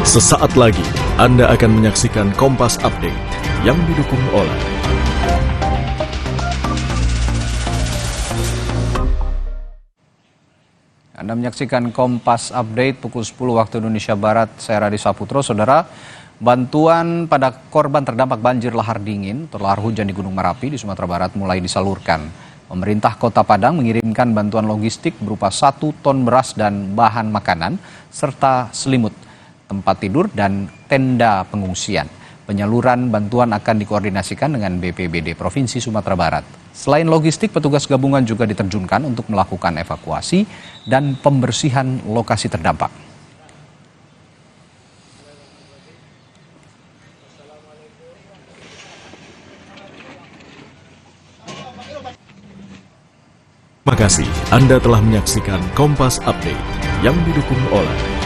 Sesaat lagi Anda akan menyaksikan Kompas Update yang didukung oleh Anda menyaksikan Kompas Update pukul 10 waktu Indonesia Barat. Saya Radi Saputro. Saudara, bantuan pada korban terdampak banjir lahar dingin atau lahar hujan di Gunung Merapi di Sumatera Barat mulai disalurkan. Pemerintah Kota Padang mengirimkan bantuan logistik berupa 1 ton beras dan bahan makanan, serta selimut, tempat tidur, dan tenda pengungsian. Penyaluran bantuan akan dikoordinasikan dengan BPBD Provinsi Sumatera Barat. Selain logistik, petugas gabungan juga diterjunkan untuk melakukan evakuasi dan pembersihan lokasi terdampak. Terima kasih Anda telah menyaksikan Kompas Update yang didukung oleh